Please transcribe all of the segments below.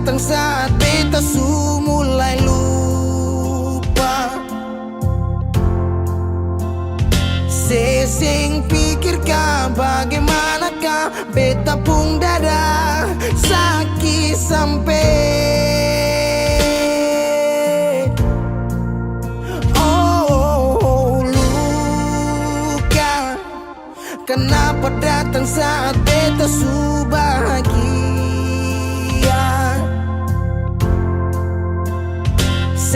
datang saat beta su mulai lupa. Sesing pikirkan bagaimanakah beta pun dada sakit sampai. Oh, luka kenapa datang saat beta su bahagia.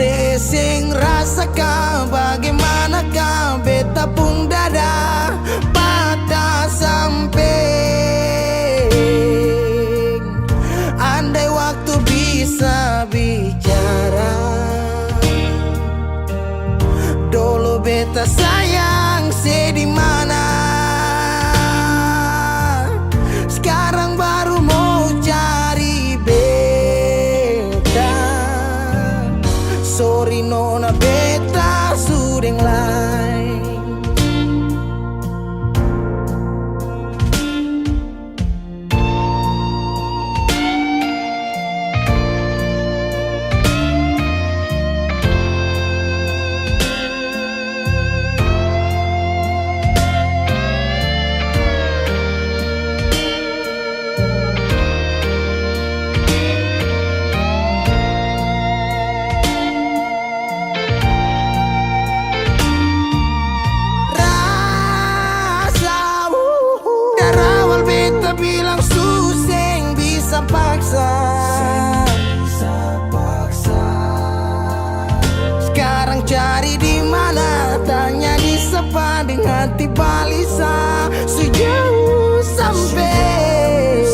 Sesing rasakan bagaimanakah beta pun dada patah sampai. Andai waktu bisa bicara, dulu beta sayang sedih mana. Sekarang baru mau cari beta. Sorry nona beta sudeng lain. Bilang suseng bisa paksa. Sekarang cari di mana, tanya di sepa dengan hati balisa. Sejauh sampai.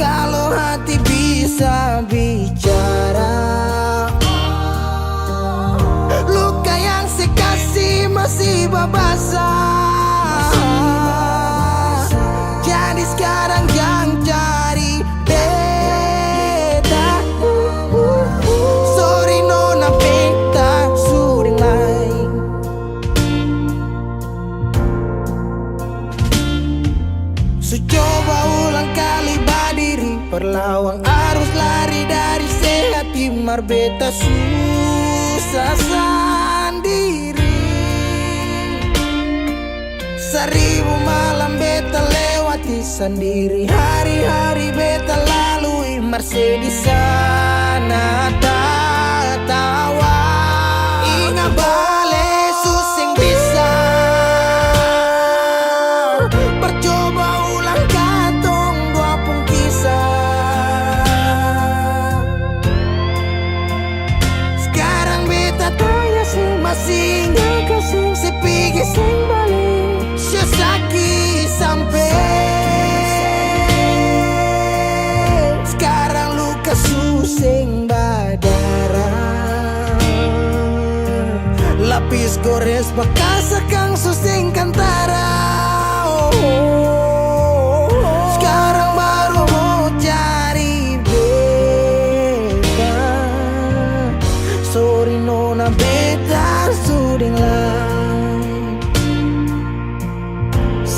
Kalau hati bisa bicara, luka yang sekasih masih babasa. Jadi sekarang yang cari beta. Sorry nona beta sudeng lain. So coba ulang kali berdiri, perlawan arus lari dari sehat timar beta susah sendiri. Seribu malam beta lewati sendiri, hari-hari beta lalui Mercedes di sana tertawa. Ingat bale suseng bisa, percoba ulang katong dua pun kisah. Sekarang beta tanya sih masih nggak kasih sepigi sing balik. Sakit sampai. Sekarang luka suseng badara, lapis gores bekas akang suseng kantara. Sekarang baru mau cari beta. Sorry nona beta sudeng lain.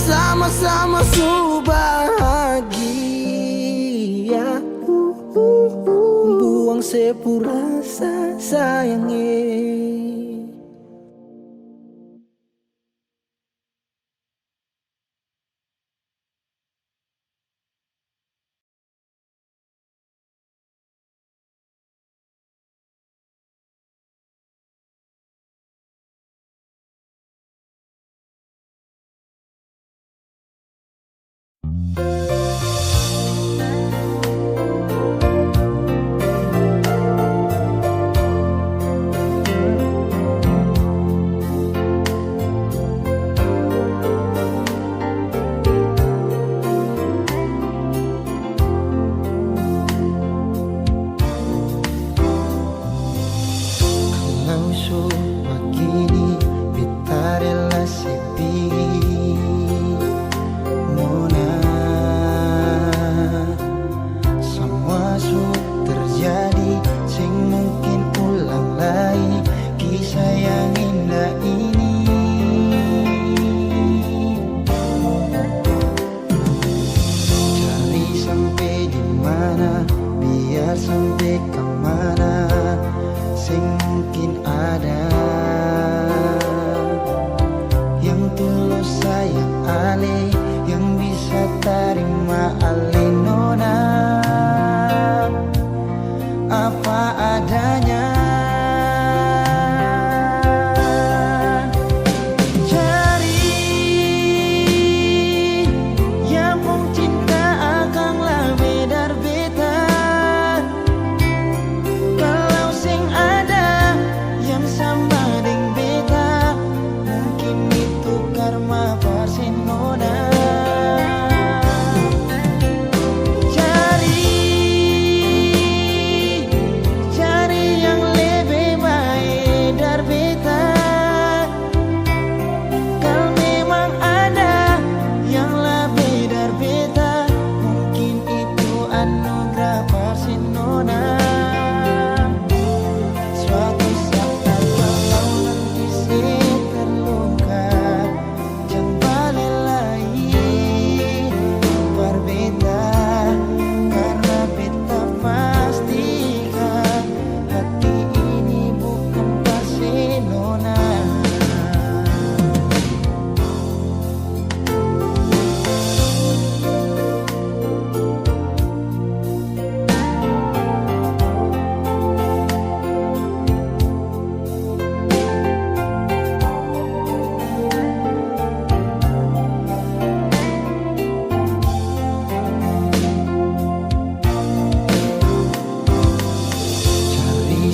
Sama-sama su bahagia, buang sepurasa sayangnya. sayang ale, yang bisa terima ale nona apa adanya.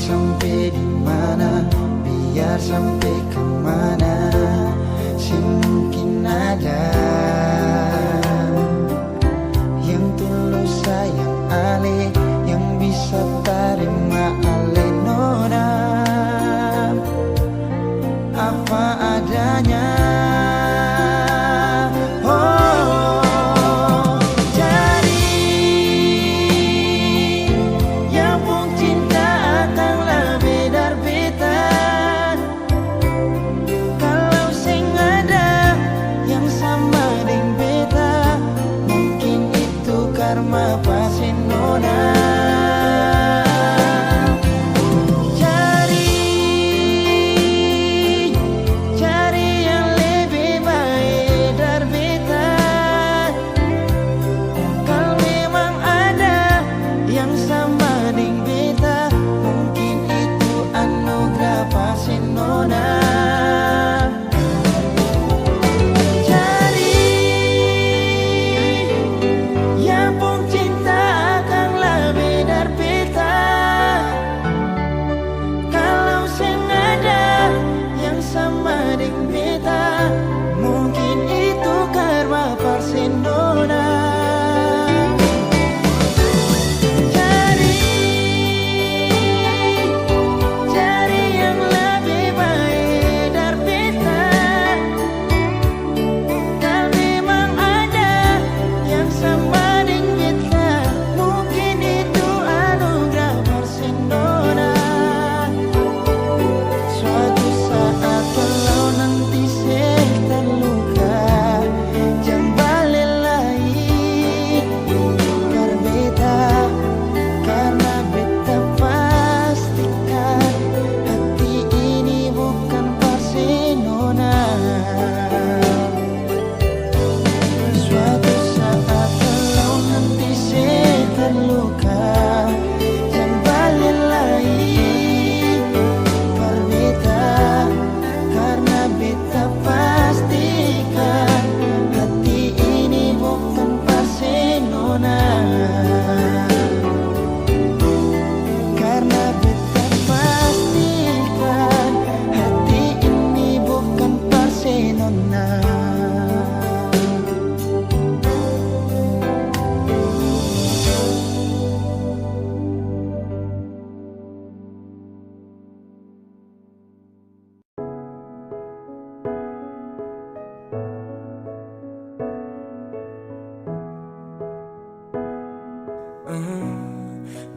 Sampai di mana, biar sampai kemana, sih mungkin ada yang tulus sayang ale, yang bisa terima ale nona apa adanya.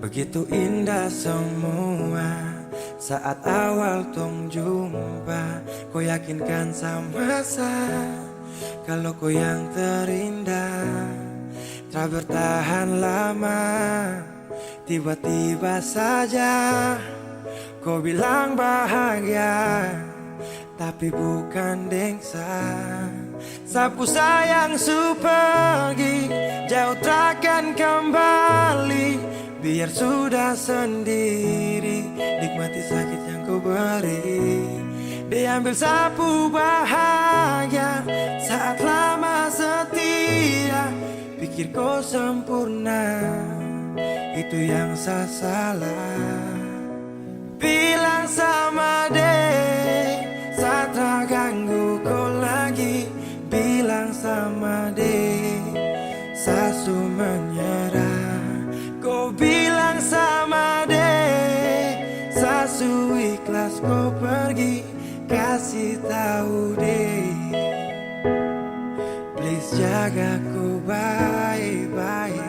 Begitu indah semua saat awal tong jumpa. Kau yakinkan sama saya kalau kau yang terindah. Tak bertahan lama, tiba-tiba saja kau bilang bahagia, tapi bukan dengsa. Sapu sayang su pergi, jauh takkan kembali. Biar sudah sendiri, nikmati sakit yang kau beri. Diambil sapu bahagia saat lama setia. Pikir kau sempurna, itu yang saya salah. Bilang sama deh, saat tak ganggu kau lagi. Bilang sama deh, sasu menyerah. Kau bilang sama deh, sasu ikhlas kau pergi. Kasih tahu deh, please jaga ku baik-baik.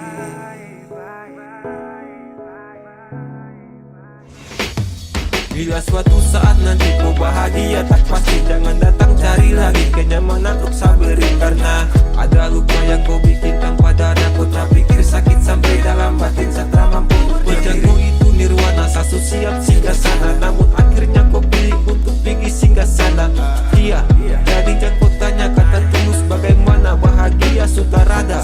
Bila suatu saat nanti kau bahagia, tak pasti jangan datang cari lagi kenyamanan untuk sabari. Karena ada luka yang kau bikin tanpa darah. Kau tak pikir sakit sampai dalam batin setelah mampu berjanji itu nirwana. Sasu siap singgah sana, namun akhirnya kau pilih untuk pergi singgah sana. Iya, jadi jangan kau tanya kata tulus bagaimana bahagia sudah rada.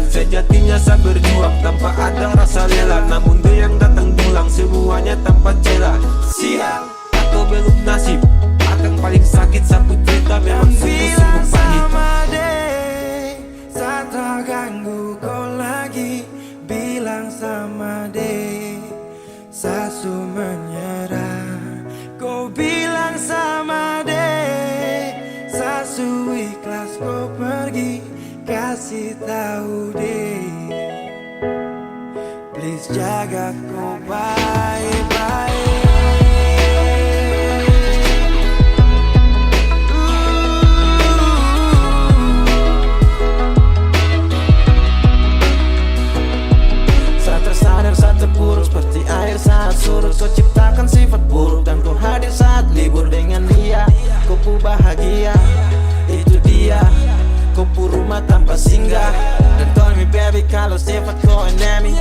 Sejatinya saya berjuang tanpa ada rasa rela, namun dia yang datang dulang semuanya tanpa celah. Sial atau belum nasib, akan paling sakit sapu cerita memang sungguh-sungguh pahit. Sama deh, saat tak ganggu kau lagi. Bilang sama deh, sasu menyerah. Kau bilang sama deh, sasu ikhlas kau pergi. Kasih tahu deh, please jaga kau baik-baik. Saat tersadar, saat terpuruk seperti air saat surut. Kau ciptakan sifat buruk dan kau hadir saat libur dengan dia. Kau pu bahagia, itu dia. Kau pu rumah tanpa singgah. Dan call me baby kalau sifat kau enemy.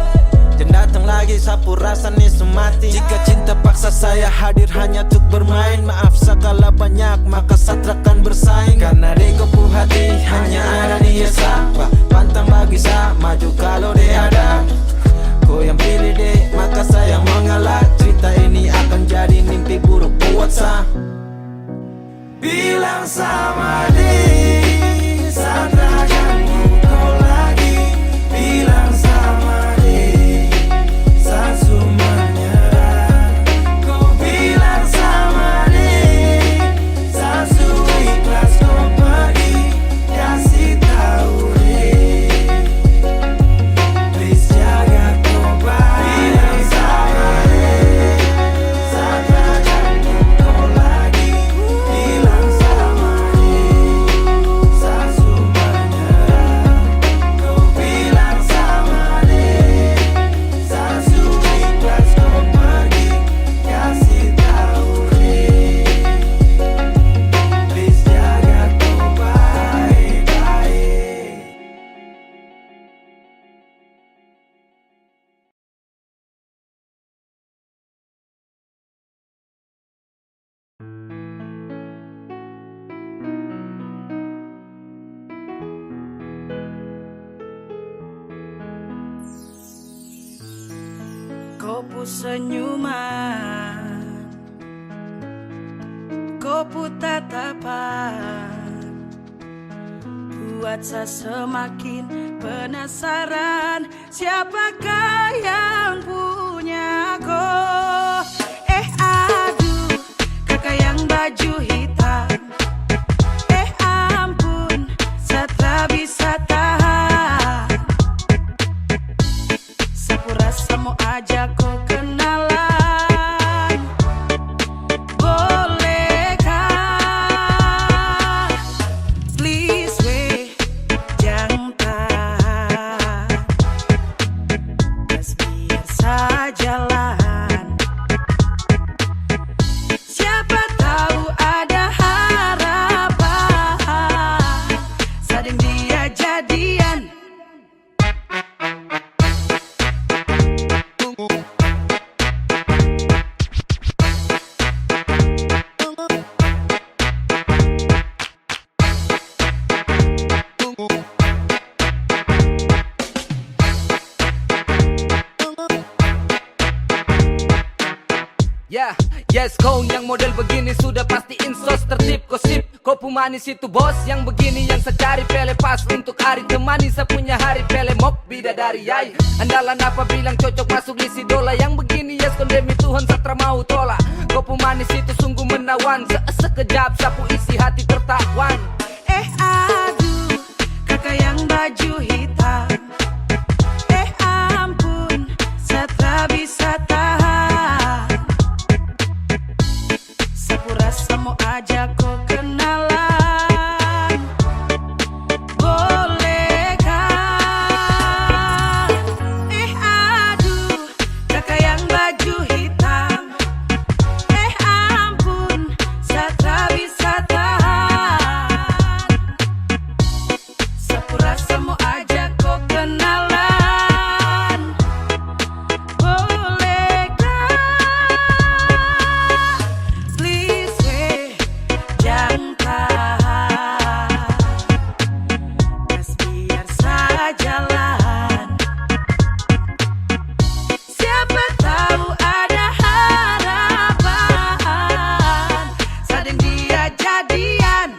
Dan datang lagi sapu rasa nih mati. Jika cinta paksa saya hadir hanya untuk bermain. Maaf sekala banyak maka satrakan bersaing. Karena di kau pu hati hanya ada dia sapa. Pantang bagi saya maju kalau dia ada. Kau yang pilih deh maka saya mengalah. Cerita ini akan jadi mimpi buruk buat saya. Bilang sama deh, saat tak ganggu kau lagi. Bilang sama deh, sasu menyerah. Kau bilang sama deh, sasu ikhlas kau pergi. Kasih tahu deh, please jaga kau baik. Bilang sama deh, saat tak ganggu kau lagi. Bilang sama deh, sasu menyerah. Kau bilang sama deh, sasu ikhlas kau pergi. Kasih tahu deh, please jaga kau baik-baik. Kau pu senyuman, kau pu tatapan, buat saya semakin penasaran. Siapakah yang punya kau? Aduh, kakak yang baju hitam. Ampun, saya tak bisa tahan. Sapu rasa mau ajak kau kenalan. Bolehkah? Please weh, jangan tahan. Just biar saya jalan. Siapa tahu ada Yes, kau yang model begini sudah pasti insos tertib gosip. Kau manis itu bos yang begini yang saya cari. Pele pas untuk hari temani saya punya hari. Pele mok bidadari yai. Andalan apa bilang cocok masuk list idola. Yang begini yes kon demi Tuhan satra mau tolak. Kau manis itu sungguh menawan. Sekejap sapu isi hati tertawan. Aduh, kakak yang baju hitam. Ampun, saya tak bisa tahan. Sapu rasa mau ajak kau kenalan. Bolehkah? Aduh, kakak yang baju hitam. Ampun, saya tak bisa tahan. Sapu rasa mau ajak kau kenalan. Bolehkah? Please jangan tahan. Gas biar saya jalan. Siapa tahu ada harapan. Sadeng dia jadian.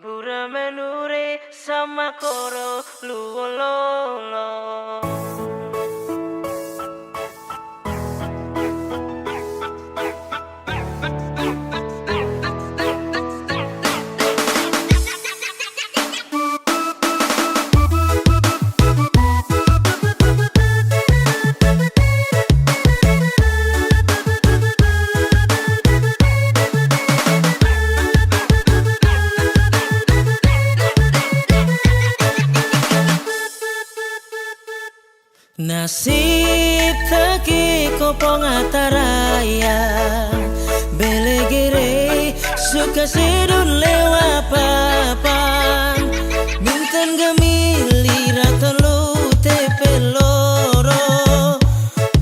Bura menure sama koro luololo. Nasib taki kopong ataraya belegere suka sedun lewa papan minten gemili raton lu tepeloro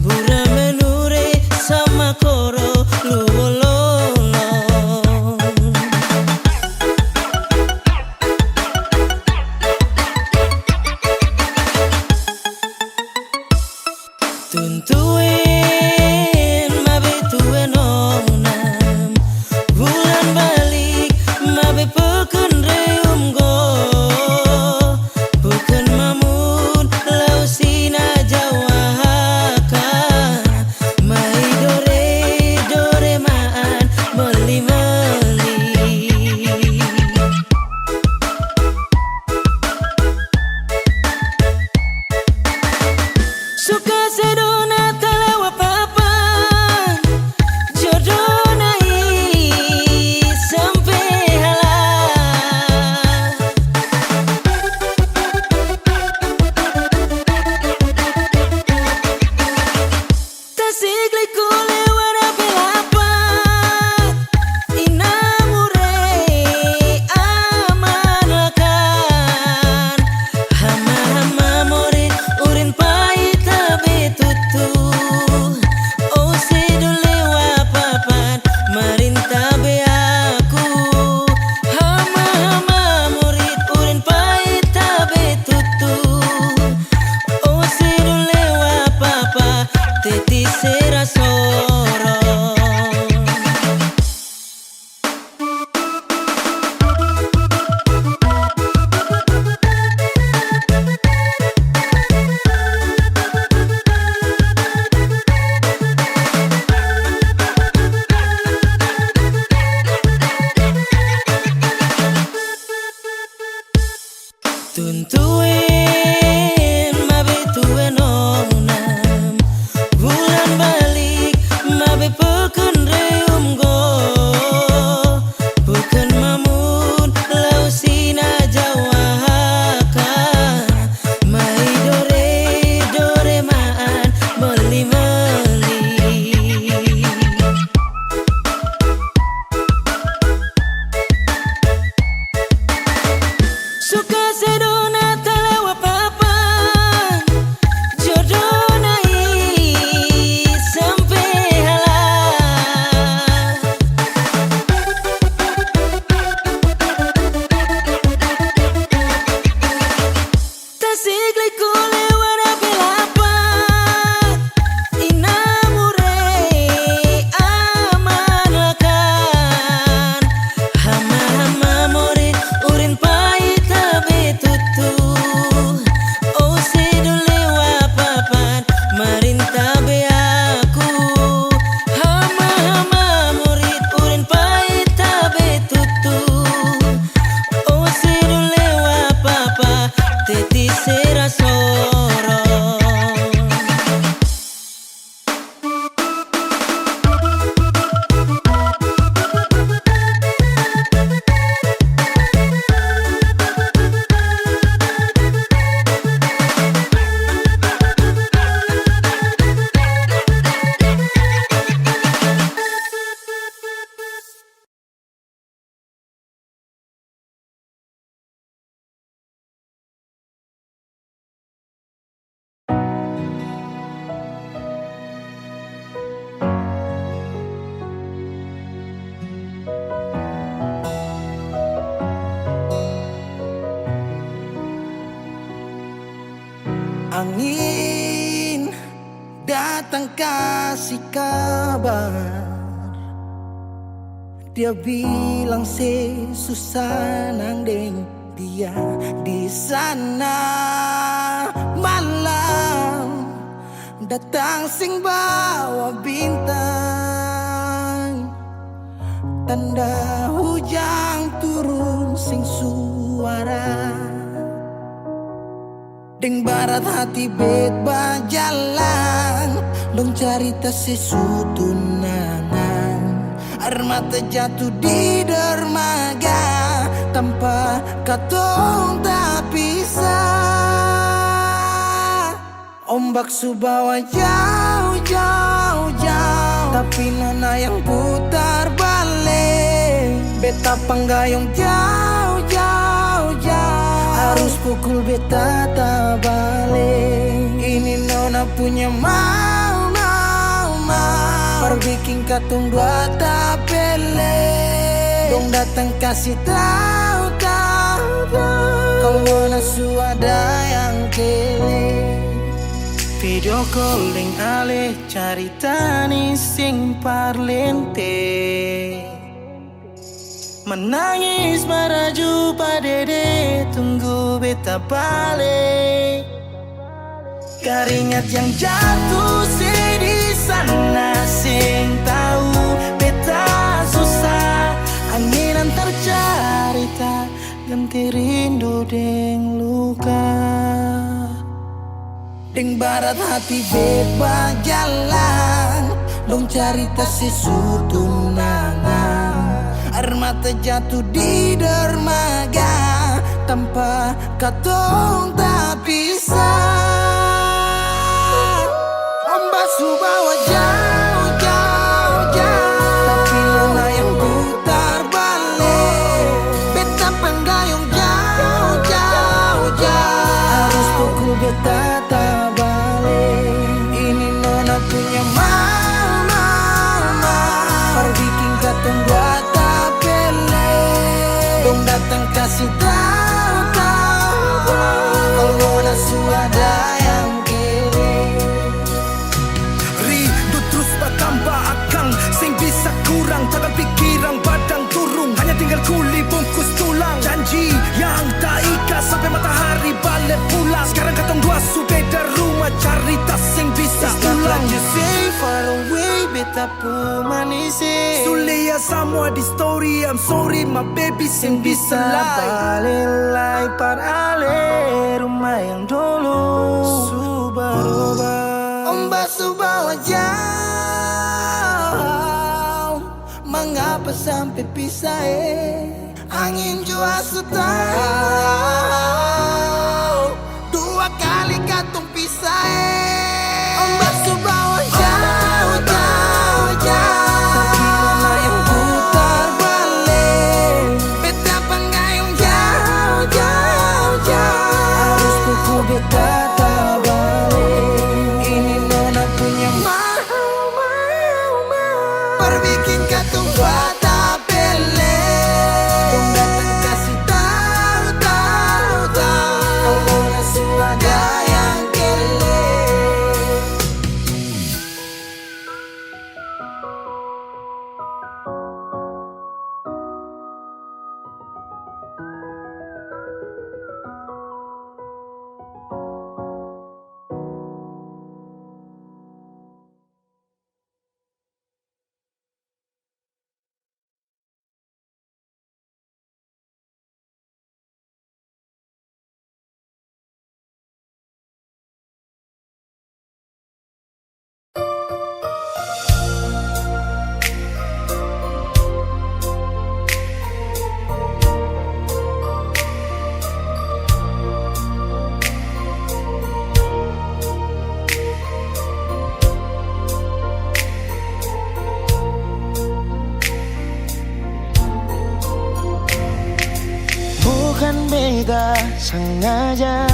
bura menure sama koro luololo. Tuntuin mabe tuen onam bulan balik mabe peken reum go bukan mamun lau sina jawaka mai dore maan meli suka sedona telewa papa datang kasih kabar. Dia bilang susah nang deng dia di sana. Malam datang sing bawa bintang, tanda hujan turun sing suara. Deng barat hati bet bajalan, dong cerita sesutunangan. Air mata jatuh di dermaga, tanpa katong tak pisah. Ombak subawa jauh, jauh, jauh, tapi nona yang putar balik. Beta panggayong jauh, jauh, jauh, harus pukul beta tak balik. Ini nona punya mau, mau, mau, perbikin katong dua tak pele. Dong datang kasih tahu, tahu, tahu, kalau nona suada yang kele. Video calling ale carita ni sing parlente, menangis maraju padede tunggu beta balik. Keringat yang jatuh di sana sing tahu beta susah. Angin antar carita ganti rindu deng luka. Deng barat hati bebas jalan, dong cerita sesutunangan. Air mata jatuh di dermaga, tanpa katong tak pisah. Ombak subawa jauh, jauh, jauh, tapi nona yang putar balik. Beta panggayong jauh, jauh, jauh, harus pukul beta tak balik. Ini nona punya mau, mau, mau, perbikin katong dua tak pele. Dong datang kasih tahu, tahu, kalau nona suada yang kere. Rindu terus bertambah akang, sing bisa kurang, takkan pikiran badang turung. Hanya tinggal kuli bungkus tulang, janji yang tak ikat sampai matahari balik pulang. Sekarang katong dua su beda rumah, cari tas sing bisa ulang. You say far away, beta pu manisi. Sulia semua di story, I'm sorry my baby sing bisa Balelai par ale rumah yang dulu Subaroba. Ombak subawa jauh, mengapa sampai pisah angin jua tahu, dua kali katong pisah Ombak subawa jauh, jauh, jauh, tapi nona yang putar balik. Beta panggayong jauh, jauh, jauh, harus pukul beta tak balik. Ini nona punya mau, mau, mau, perbikin katong dua tak pele. Dong datang kasih tahu, tahu, tahu, kalau nona suada yang kele. Bukan beta sengaja,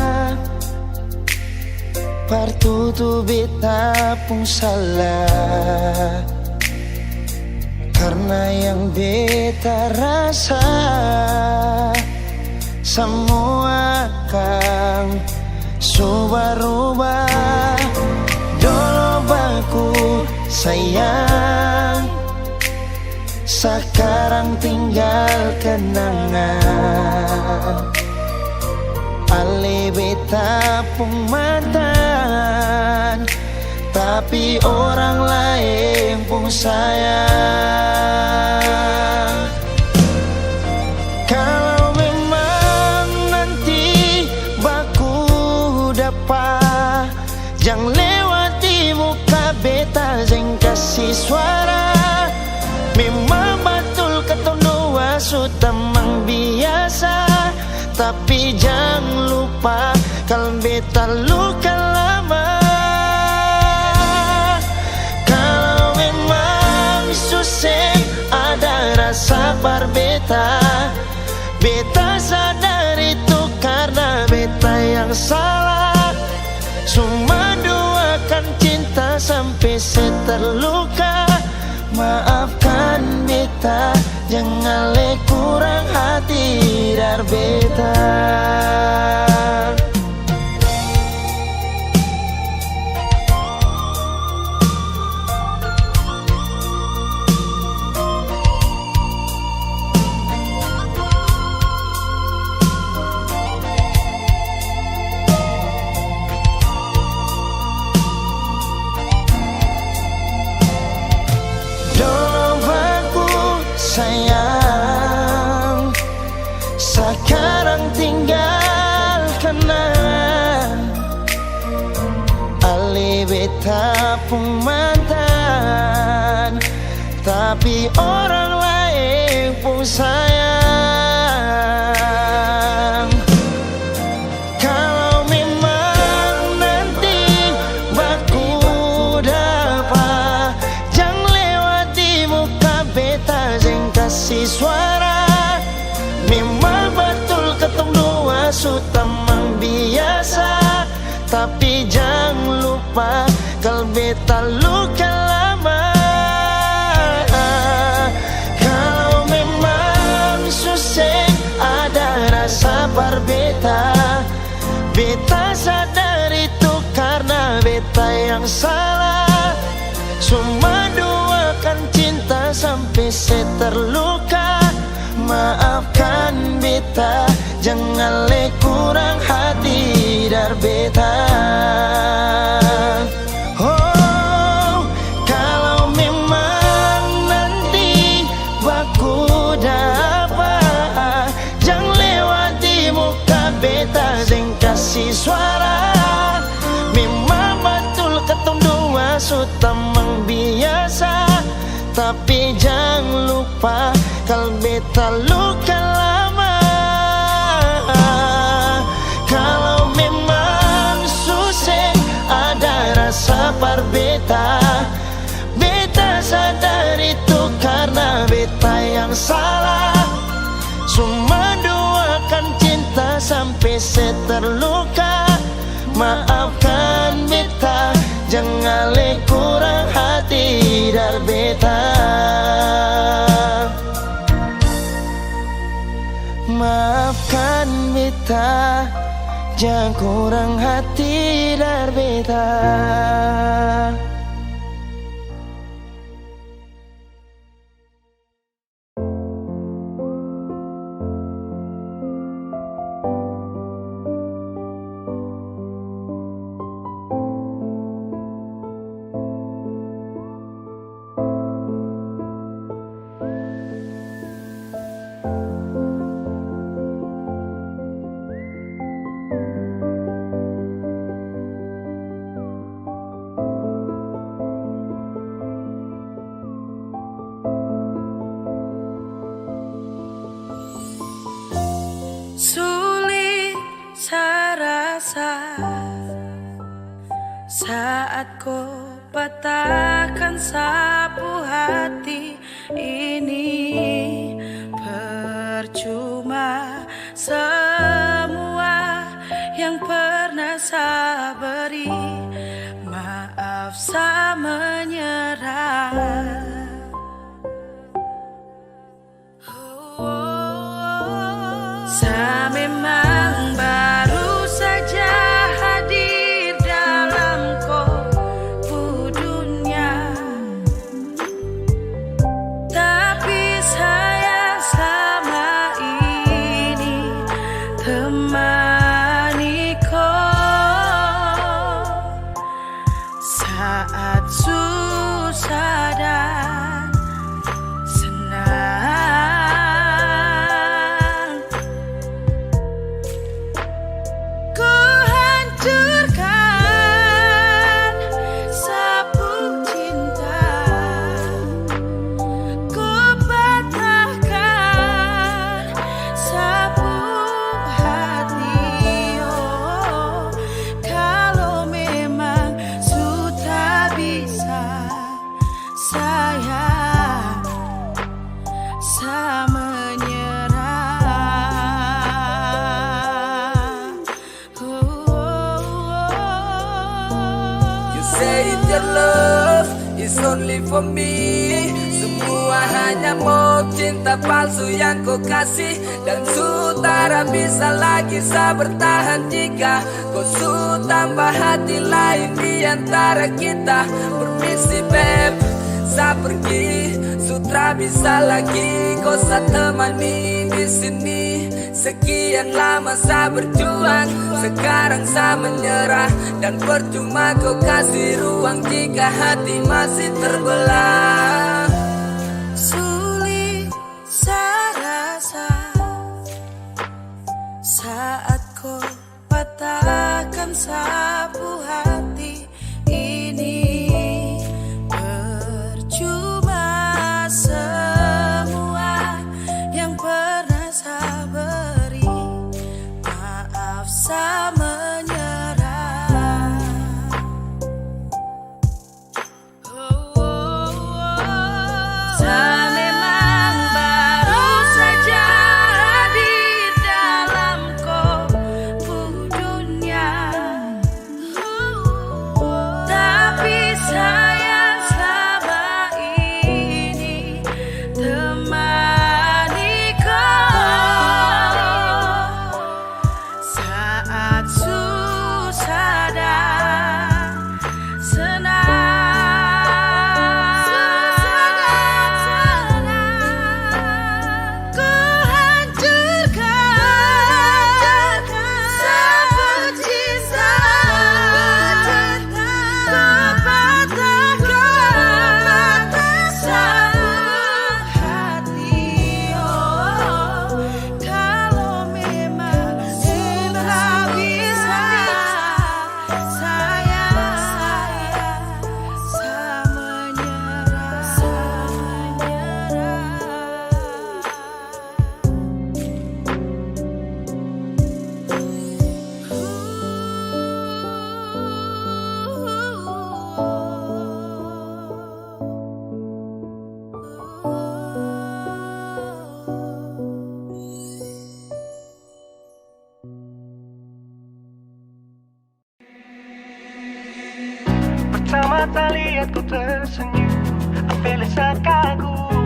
partutu beta pun salah. Karena yang beta rasa semua kan subah-rubah. Dulu sayang, sekarang tinggal kenangan. Ale beta pun mantan, tapi orang lain pun sayang. Kalau memang nanti baku dapat, jangan lewati muka beta, jangan kasih suara. Memang betul ketemu dua sutamang biasa, tapi jangan lupa kalau beta luka lama. Kalau memang susah ada rasa berbeta, beta sadar itu karena beta yang salah. Cuma doakan cinta sampai terluka. Maafkan beta, jangan le kurang hati dar beta. Sayang, sekarang tinggal kenang. Ale beta pun mantan, tapi orang lain pun sayang. Kalau memang nanti baku dapat, jangan lewati muka beta, jangan kasih suara. Memang betul ketemu dua sutamang biasa, tapi jangan lupa kalau beta luka lama. Kalau memang susah ada rasa berbeta, beta sadar itu karena beta yang salah. Cuma doakan cinta sampai terluka. Maafkan beta, jangan le kurang hati dar beta. Oh, kalau memang nanti baku dapat, jangan lewati muka beta, jangan kasih suara. Memang betul ketemu dua sutamang biasa, tapi jangan lupa kalau beta luka lama. Kalau memang susah ada rasa berbeta, beta sadar itu karena beta yang salah. Cuma doakan cinta sampai terluka. Maafkan beta, jangan le kurang hati dar beta. Maafkan beta, jangan kurang hati dar beta. Sulit saya rasa saat kau patahkan sapu hati ini. Percuma semua yang pernah saya beri. Maaf saya menyerah. Saya memang baru saja hadir dalam kopu dunia. saat susah dan senang. Ku hancurkan sabuk cinta, ku patahkan sabuk hati. Oh, kalau memang sudah bisa, saya menyerah. You say it your love is only for me. Semua hanya mau cinta palsu yang kau kasih. Dan sutara bisa lagi saya bertahan jika kau su tambah hati lain di antara kita. Permisi beb, saya pergi. Sutra bisa lagi kau saya temani di sini. Sekian lama saya berjuang, sekarang saya menyerah. Dan percuma kau kasih ruang jika hati masih terbelah. Sulit saya rasa saat kau patahkan sapu hati ini. Percuma semua yang pernah saya beri. Maaf saya menyerah. Saya memang baru saja hadir dalam kolbu dunia, tapi sayang selama ini temani kau saat susah dan senang. Ku hancurkan sabuk cinta, ku patahkan sabuk hati. Oh, kalau memang sudah bisa, saya Pertama kali lihat kau tersenyum, Apeles kagum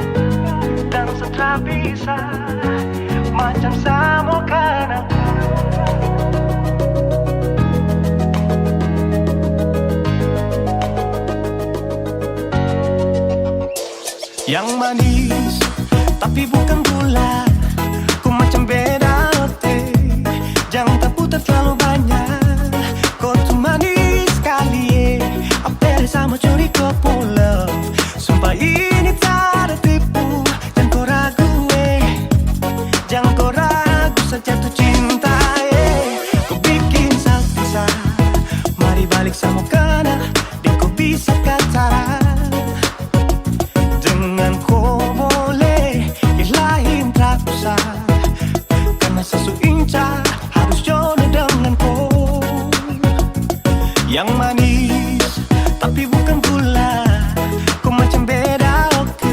dan setelah bisa macam sama kan aku. Yang manis tapi bukan gula, ku macam beda hati. Jangan tak putar terlalu banyak, kau tuh manis sekali. Apeles sama curi kau pulang, sumpah ini tak ada tipu. Jangan kau ragu, jangan kau ragu saja tuh cinta. Kau bikin salsa, mari balik sama kena, dan kau bisa kata. Dengan kau boleh ilahin tak usah, karena sesu inca harus jodoh dengan kau. Yang manis tapi bukan gula, kau macam beda oke.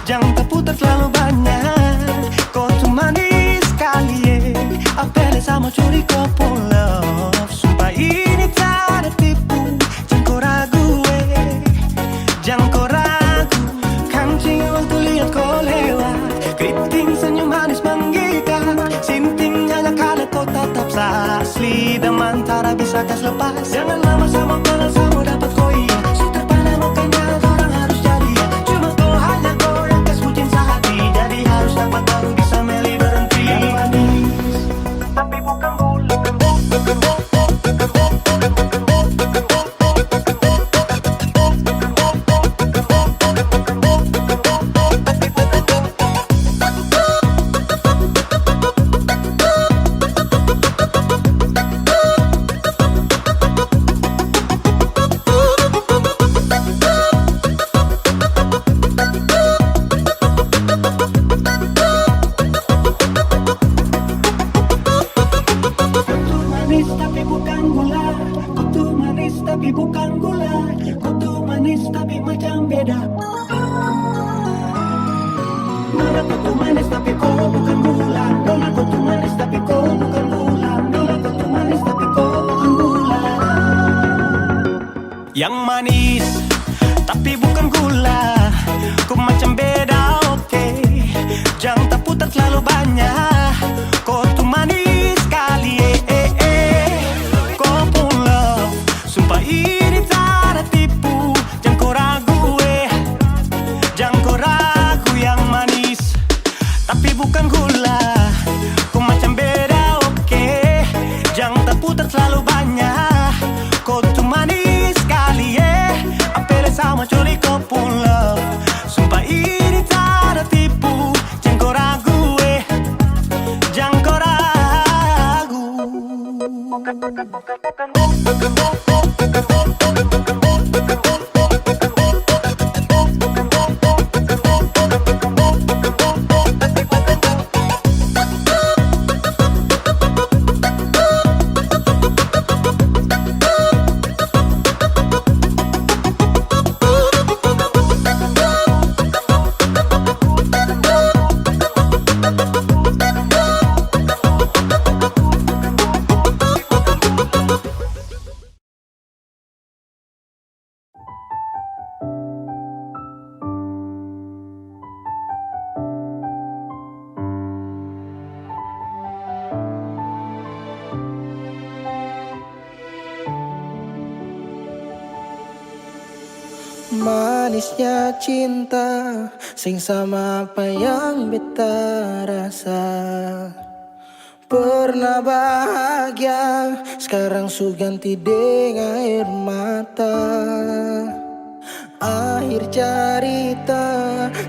Jangan tak putar terlalu banyak, kau tuh manis sekali. Apeles sama curi kau pulang, sumpah ini tak ada tipu. Jangan kau ragu, jangan kau ragu. Kancing waktu lihat kau lewat, keriting senyum manis menggigit. Sinting hanya karena kau tetap asli, dan mantara bisa kas lepas. Jangan lama sama kenal sama dapat kau iya. Sudah pada makanya orang harus jadi ya. Cuma kau hanya kau yang kas bucin sehati, jadi harus dapat baru bisa meli berhenti. Yang manis tapi bukan gula, beda. Nona kau tuh manis tapi kau bukan gula. Nona kau tuh manis tapi kau bukan gula. Nona kau tuh manis tapi kau bukan gula. Yang manis tapi bukan gula. Kau macam beda, oke. Jangan tak putar terlalu banyak. Kau tuh manis sekali, Kau pun love, sumpah ini tak ada tipu. Jangan kau ragu, jangan kau ragu. Yang manis tapi bukan gula. Kau macam beda, oke. Jangan tak putar terlalu banyak. Kau tuh manis sekali, apel sama coli kau pun love. Sumpah ini tak ada tipu. Jangan kau ragu, jangan kau ragu. Manisnya cinta sing sama apa yang beta rasa. Pernah bahagia, sekarang su ganti dengan air mata. Akhir cerita,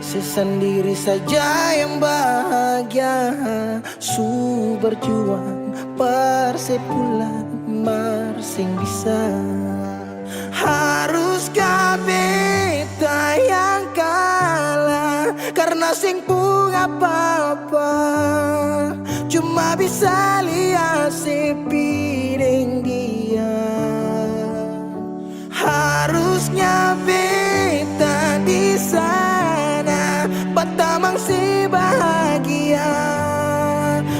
sesendiri saja yang bahagia. Su berjuang, persepulan marsing bisa. Haruskah beta yang kalah karena sing pun apa-apa. Cuma bisa lihat sepiring dia. Harusnya beta di sana batamang si bahagia.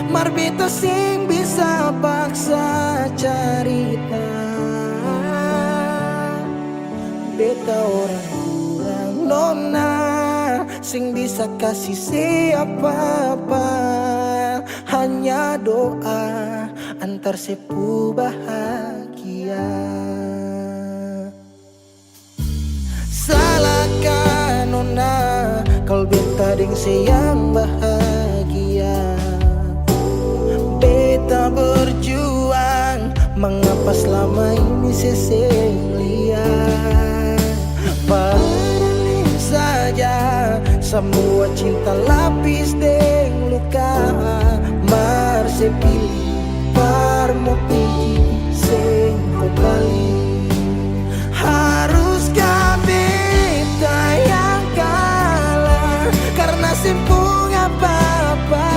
Mar beta sing bisa paksa cerita. Beta orang kurang nona, sing bisa kasih siapa-apa. Hanya doa antar sepu bahagia. Salahkan nona, kalau beta deng sayang bahagia. Beta berjuang, mengapa selama ini seseng lihat. Padahal saja semua cinta lapis deng luka. Mar sepilih parmo piji sing kembali. Haruskah beta yang kalah karena simpung apa-apa.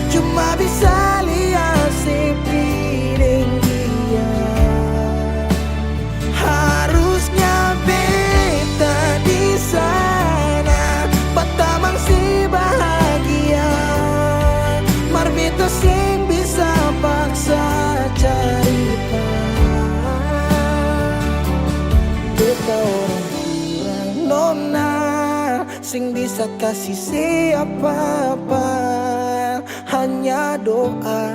Cuma bisa lihat sepiring dia. Harusnya beta di sana batamang si bahagia. Mar beta sing bisa paksa cerita. Beta orang kurang nona, sing bisa kasih siapa-apa. Hanya doa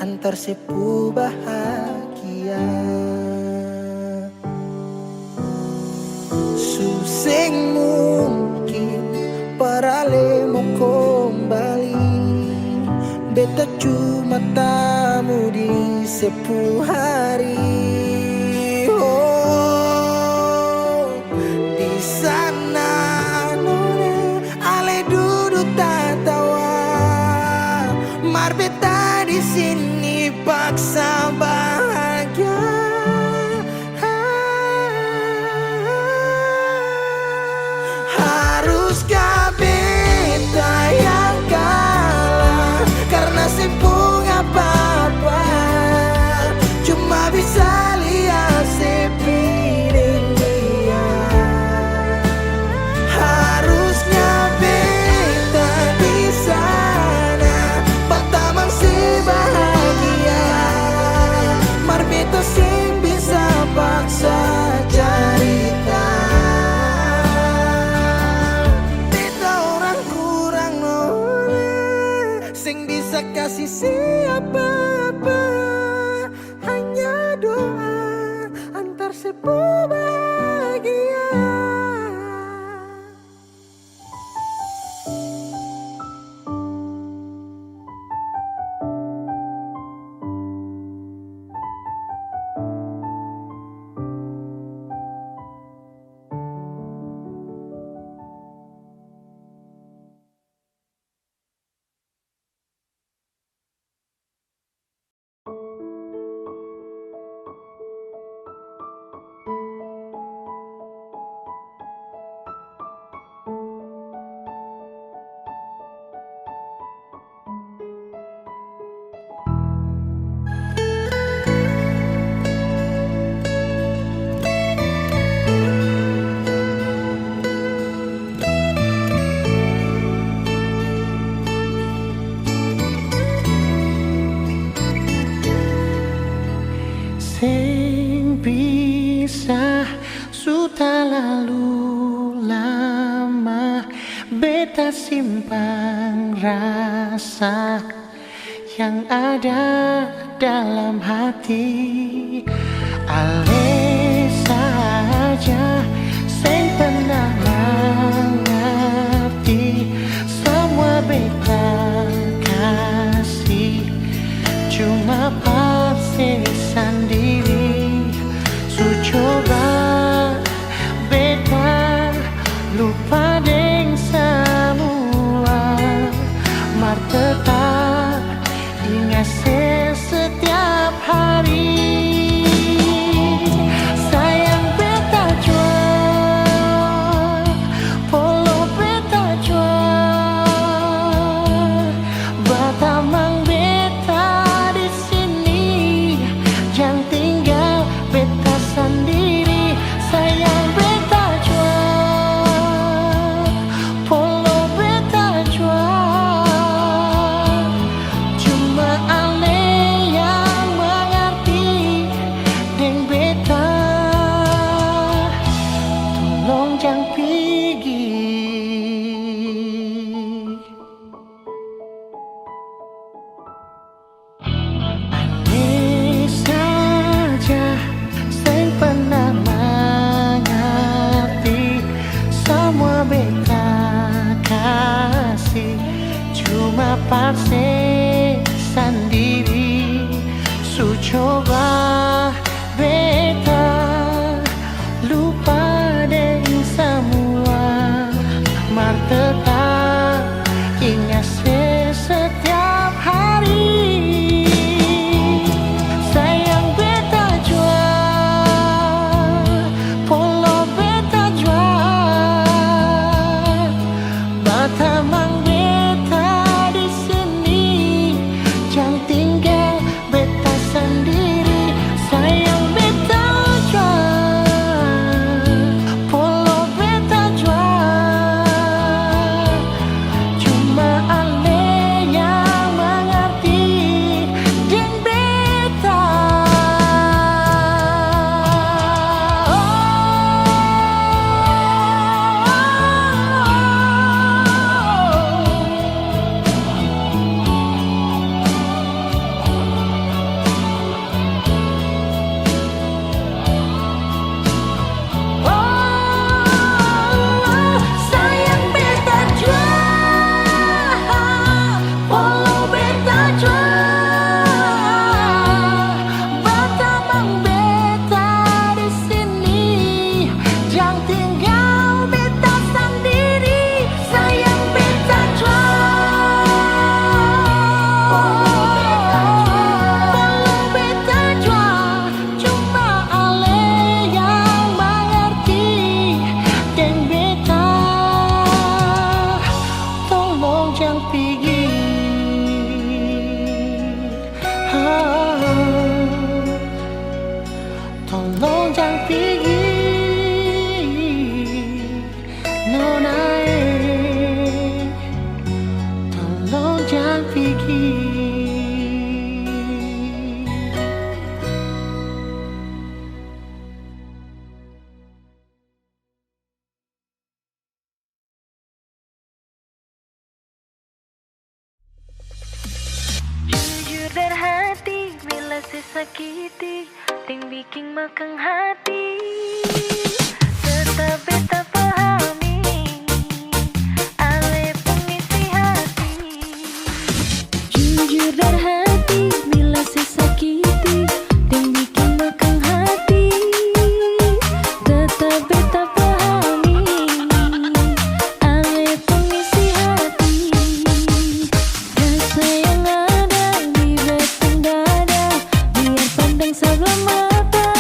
antar sepu bahagia. Suseng mungkin parale mau kembali. Beta cuma tamu di sepu hari. Oh, di sana nona ale duduk tatawa. Mar beta di sini paksa bahagia. Haruskah beta yang kalah karena simpung apa-apa. Cuma bisa lihat simpan rasa yang ada dalam hati. Ale saja sing pernah mengerti semua beta kasih, cuma pasti sendiri. Su coba beta lupa deng semua, mar tetap ingat setiap hari. Sayang beta jual, polo beta jual, batamang beta di sini, jangan tinggal beta sendiri. Sayang beta jual, polo beta jual, cuma ale yang mengerti deng beta. Tolong jangan pergi. Ale saja sing pernah mengerti semua beta kasih, cuma pasti sendiri. Su coba beta lupa deng semua, mar tetap ingat setiap hari. Sayang beta jual, polo beta jual, batamang beta di sini, jangan tinggal beta sendiri. Sayang beta jual, polo beta jual, cuma ale yang mengerti deng beta. Sayang beta jual, polo beta jual, batamang beta di sini, jangan tinggal beta sendiri. Sayang beta jual, polo beta jual, cuma ale yang mengerti deng beta. Tolong jangan pergi. Tolong jangan pergi, Nona. Tolong jangan pergi. Jujur dan hati bila sesakiti, ting bikin makang hati. Tetap beta pahami, ale pengisi hati. Jujur dan hati bila sesakiti, ting bikin makang hati. Tetap beta pahami, ale pengisi hati. Rasa yang ada di batang dada, biar pandang sebelah mata.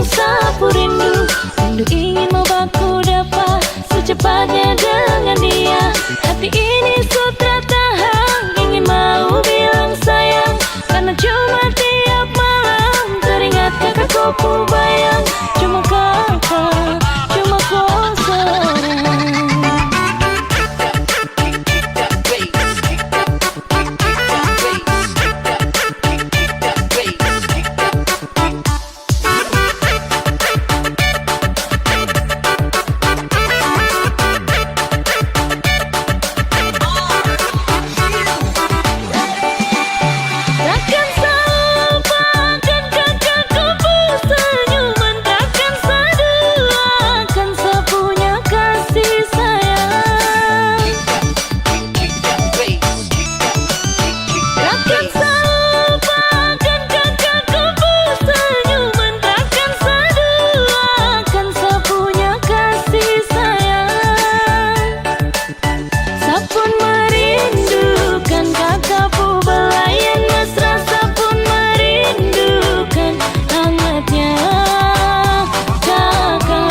bilang sapu rindu. Rindu ingin mau baku dapat secepatnya dengan dia. Hati ini sutra tahan, ingin mau bilang sayang, karena cuma tiap malam teringat kakak kau bayang. Cuma kakak, cuma kau seorang. Takkan selupakan kakakku senyuman, takkan seduakan sepunya kasih sayang. Takkan selupakan kakakku senyuman, takkan seduakan sepunya kasih sayang. Sapun merindukan kakakku belayan mesra, sapun merindukan hangatnya kakak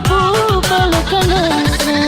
kau pelukan mesra.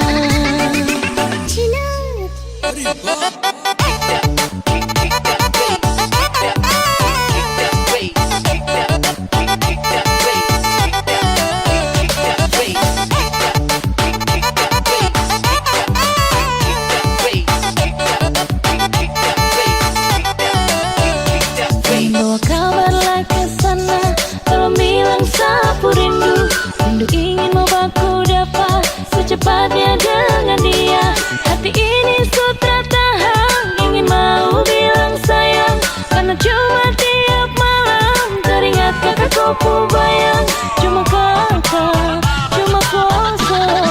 Bawa kabarlah ke sana, tolong bilang sapu rindu. Rindu ingin mau baku dapat secepatnya dengan dia. Hati ini sutra tahan, ingin mau bilang sayang, karena cuma tiap malam teringat kakak kau bayang. Cuma kakak, cuma kau seorang.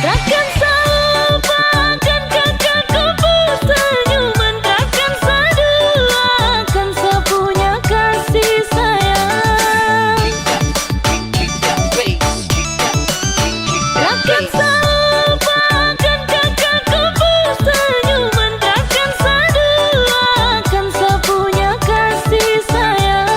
Takkan selupakan kakakku senyuman, takkan seduakan sepunya kasih sayang. Takkan selupakan kakakku senyuman, takkan seduakan sepunya kasih sayang.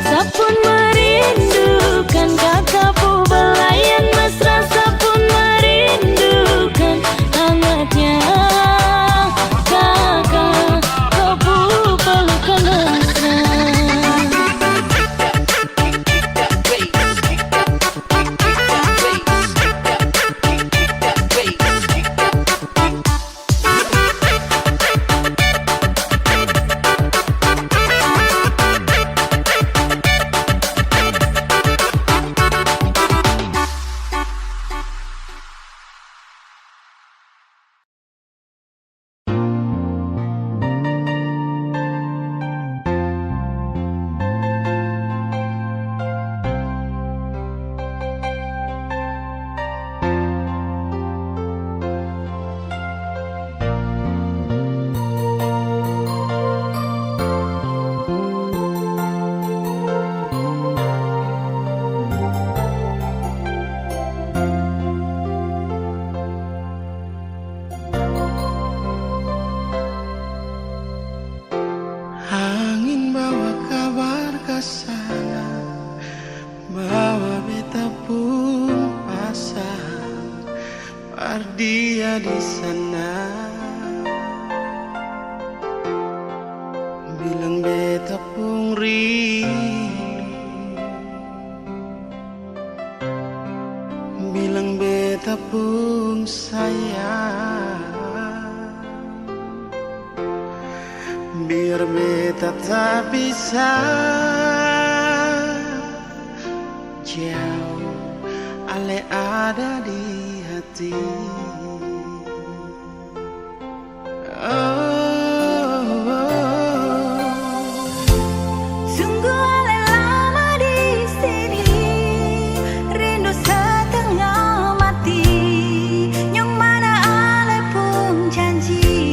Sapun merindukan kakakku belayan mesra, sapun merindukan hangatnya kakak kau pelukan mesra. Angin bawa kabar ke sana, bawa beta pun pasang, par dia di sana. Bilang beta pun rindu, bilang beta pun sayang. Biar beta tak bisa jauh, ale ada di hati. Sungguh ale lama di sini, rindu setengah mati. Yang mana ale pun janji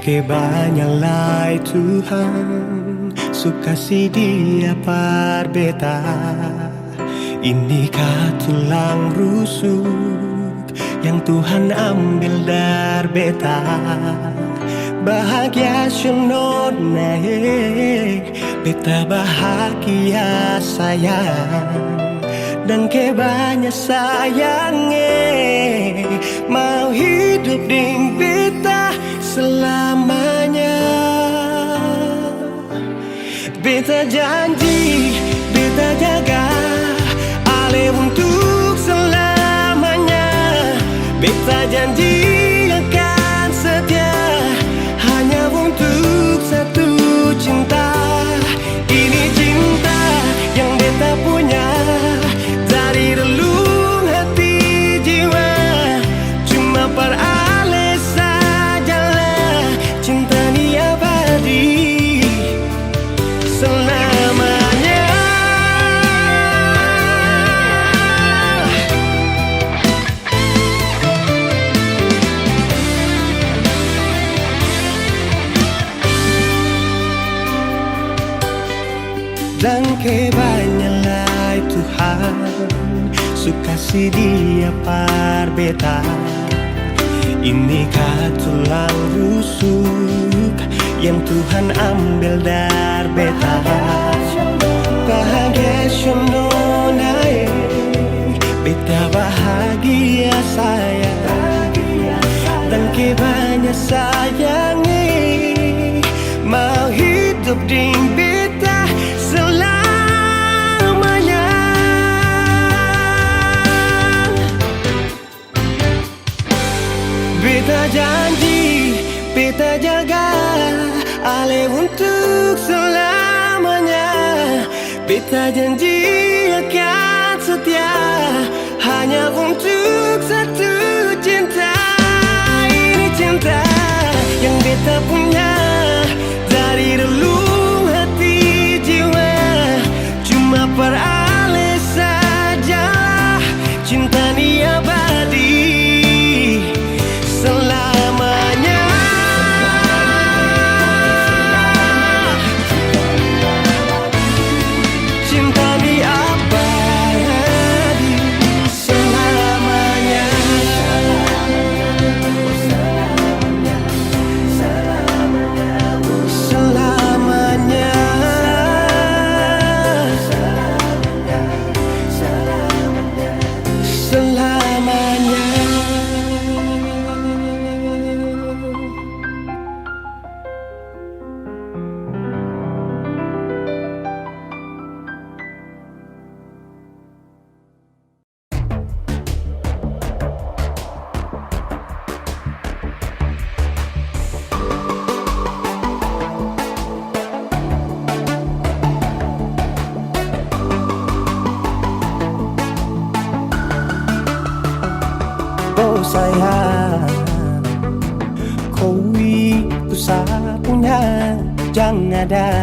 ke banyalai Tuhan suka si dia par beta. Inikah tulang rusuk yang Tuhan ambil dari beta. Bahagia syonod naik, beta bahagia sayang. Dan ke banyak sayangnya, mau hidup ding beta selamanya. Beta janji, beta jaga ale untuk selamanya. Beta janji akan setia hanya untuk satu cinta. Ini cinta yang beta punya dari relung hati jiwa. Cuma per ale sajalah cinta ni abadi selamanya. Dan kebanyalah Tuhan suka si dia par beta. Inikah tulang rusuk yang Tuhan ambil dari beta. Bahagia syononai, beta bahagia sayang. Dan kebanyak sayangi, mau hidup ding beta selamanya. Beta janji, beta jaga ale untuk selamanya. Beta janji akan setia hanya untuk satu cinta. Ini cinta yang beta punya dari relung hati jiwa. Cuma per ale sajalah cinta ni abadi selamanya. Cinta ni abadi selamanya. Selamanya. Selamanya. Oh sayang, kau itu punya, jangan ada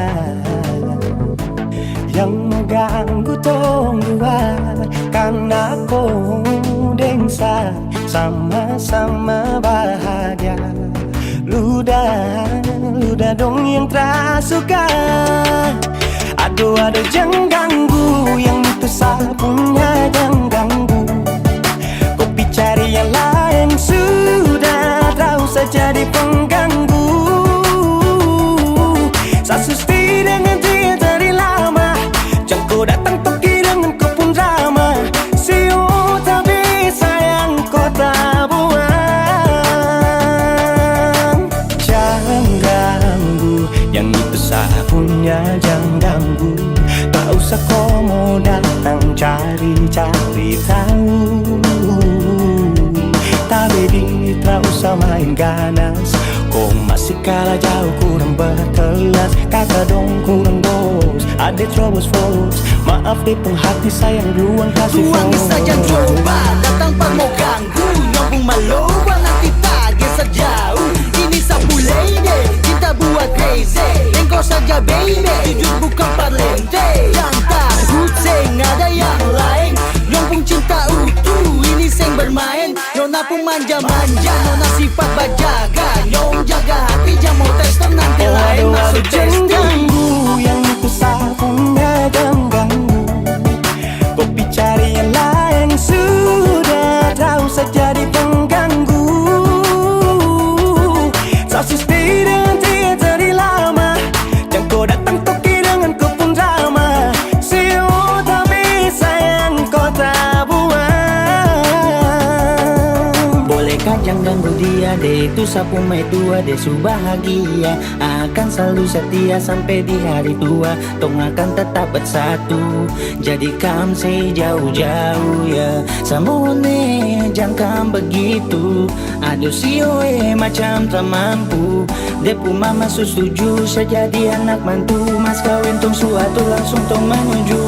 yang mau ganggu tong dua. Karena kau dengsa sama-sama bahagia. Luda dong yang tersuka. Aduh ada jangan ganggu, yang itu punya jangan ganggu. Kopi cari yang lain sudah, tak usah jadi pengganggu. Sasusti dengan dia dari lama, jangan kau datang pergi dengan kau pun drama. Siu tapi sayang kau tak buang. Jangan ganggu, yang itu punya jangan ganggu. Tak usah kau mau datang cari-cari tahu. Tapi tak usah main ganas, kau masih kalah jauh kurang berkelas. Kata dong kurang bos, ada terobos fokus. Maaf di penghati sayang ruang kasih Tuang saja coba, datang pak mau ganggu. Nyambung maloba nanti target sejauh. Ini sapu lady, cinta buat crazy. Engkau saja baby, jujur bukan parlente. Yang takut seng ada yang lain. Nyambung cinta utuh, ini seng bermain. Nona Nona pun manja-manja, nona sifat bajaga. Nyong jaga hati, jangan mau tes nanti lain masuk Jangan testing. ganggu yang itu sapunya, jangan ganggu. Kopi cari yang lain, sudah tahu saja di pengganggu. Sasis tidak dari lama, jangan kau datang toki dengan kau pun drama. Siu tak bisa yang kau tak buang. Bolehkah jangan ganggu dia, deh itu sapu mai tua, deh su bahagia. Akan selalu setia sampai di hari tua. Tong akan tetap bersatu, jadikan sejauh-jauh ya. Samone jangan begitu, aduh sioe macam tak mampu. Depu mama setuju saja jadi anak mantu. Mas kawin tong suatu langsung tong menuju.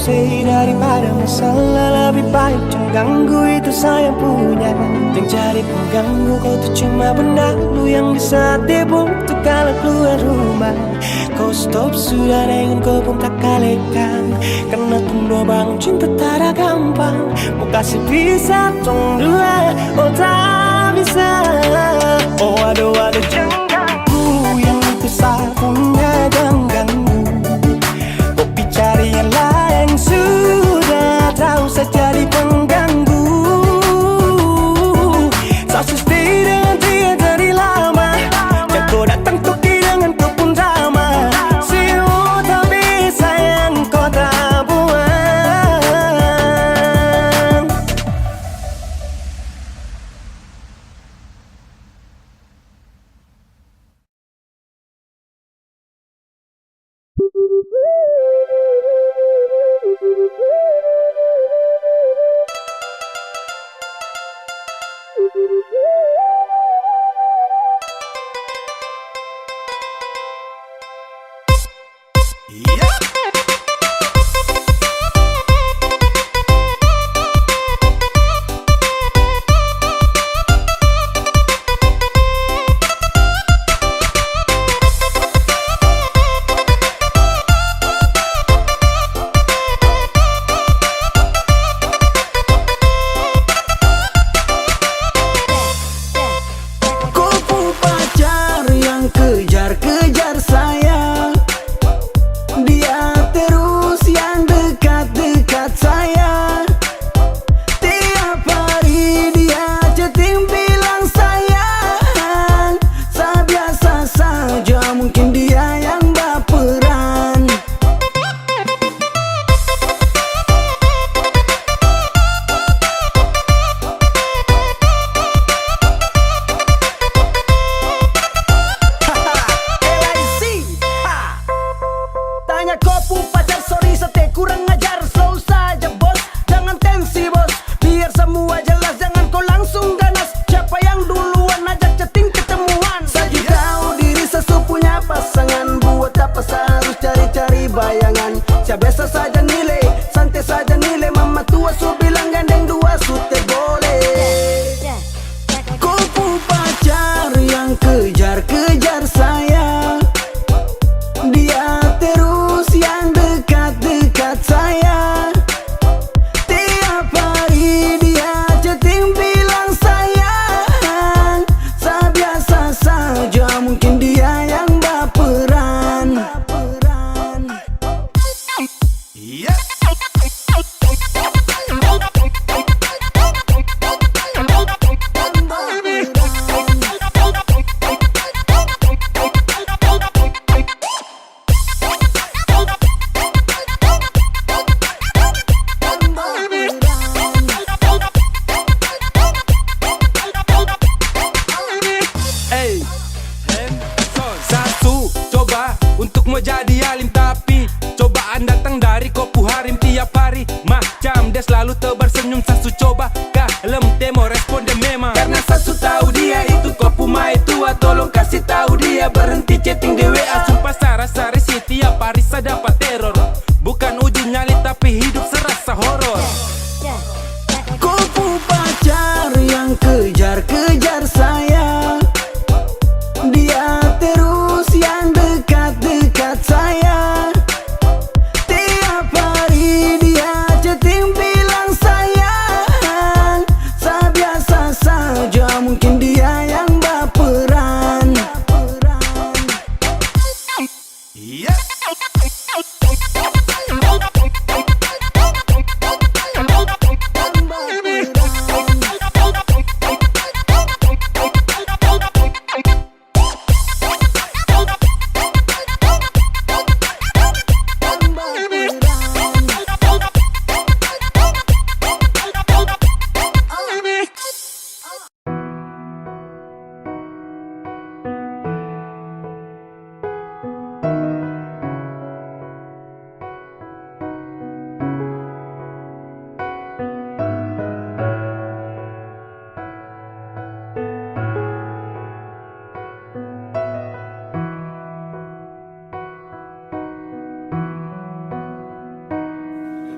Say daripada masalah lebih baik jangan ganggu, itu saya punya. Jangan cari pengganggu, kau tuh cuma benda lu yang bisa dibutuh kalau keluar rumah. Kau stop sudah dengan kau pun tak kalekan, karena tunggu bangun cinta tak ada gampang. Mau kasih bisa tong dua, oh tak bisa. Oh aduh jangan ganggu yang itu saya punya, jangan ganggu. Kopi cari yang lain, sudah tahu saja di pengganggu. Sasus tidak dari lama, jangan kau datang toki dengan kau pun drama. Siu tak bisa yang kau tak buang. Kupu pacar yang kejar-kejar saya, dia terus yang dekat-dekat saya. Tiap hari dia chatting bilang sayang. Saya biasa saja, mungkin dia yang baperan. LIC, ha. Tanya kopu pacar, sorry sete kurang ajar. Slow saja bos, jangan tensi bos. Biar semua jelas, jangan kau langsung ganas. Siapa yang duluan ajak chatting ketemuan? Saya tahu diri sesu punya pasangan. Buat apa saya harus cari-cari bayangan? Saya biasa saja nilai, santai saja nilai. Mama tua su bilang gandeng dua sute boleh. Kupu pacar yang kejar-kejar saya, dia terus yang dekat-dekat saya. Tiap hari dia chatting bilang sayang. Saya biasa saja, mungkin dia yang baperan. Hey, satu coba untuk mau jadi alim, tapi cobaan datang dari kopu harim tiap hari. Macam dia selalu tebar senyum, sasu coba kalem temo respon dia memang. Karena sasu tahu dia itu kopu mai tua, tolong kasih tahu dia berhenti chatting di WA. Sumpah saya rasa risih tiap hari saya dapat teror. Bukan uji nyali tapi hidup serasa horor. Kupu pacar yang kejar-kejar saya, dia terus yang dekat-dekat saya. Tiap hari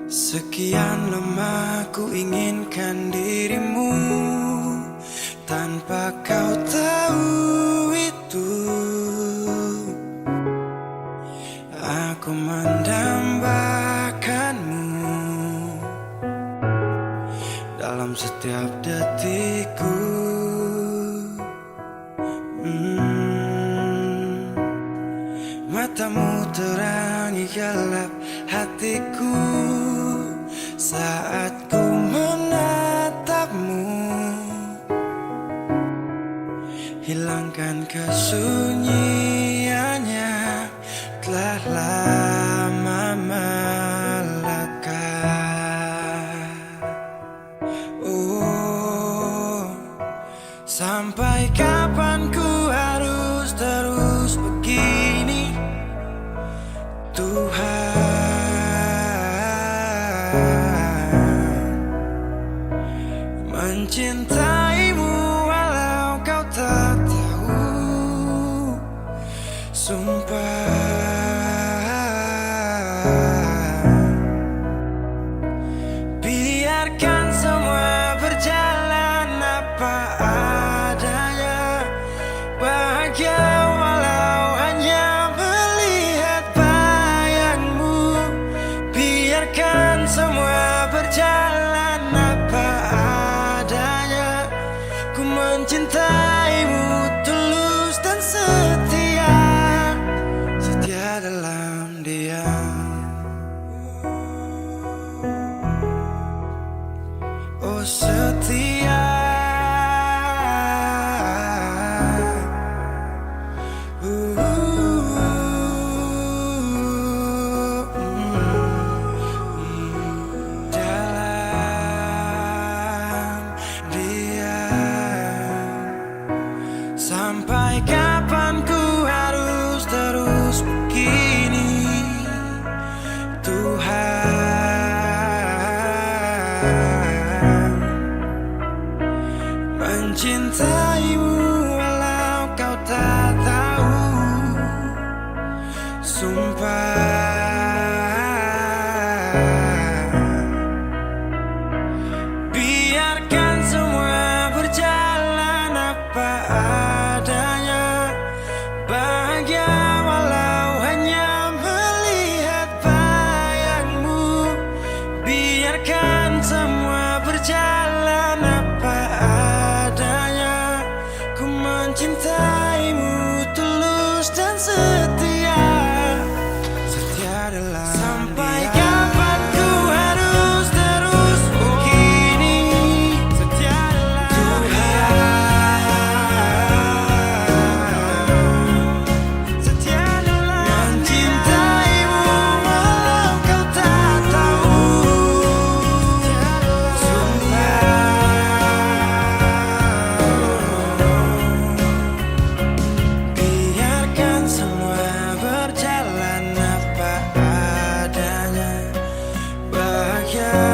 Sekian lama ku inginkan dirimu, tanpa kau tahu itu. Aku mendambakanmu dalam setiap detikku. Matamu terangi gelap hatiku saat ku menatapmu. Hilangkan kesunyiannya, telah lama melekat. Oh, sampai kapan ku harus terus begini, Tuhan? Mencintaimu walau kau tak tahu, sumpah. Biarkan semua berjalan apa adanya, bahagia walau hanya melihat bayangmu. Biarkan semua berjalan apa adanya, ku mencintaimu tulus dan setia, setia dalam diam. Oh setia, dalam diam. Sampai kapan ku harus terus begini, Tuhan? Mencintaimu walau kau tak tahu, sumpah. Biarkan semua berjalan apa adanya, bahagia walau hanya melihat bayangmu. Biarkan semua berjalan apa adanya, ku mencintaimu tulus dan setia, setia dalam. Sampai kapan ku harus terus begini, setia dalam Tuhan. Setia dalam mencintaimu walau kau tak tahu, biarkan semua berjalan apa adanya, bahagia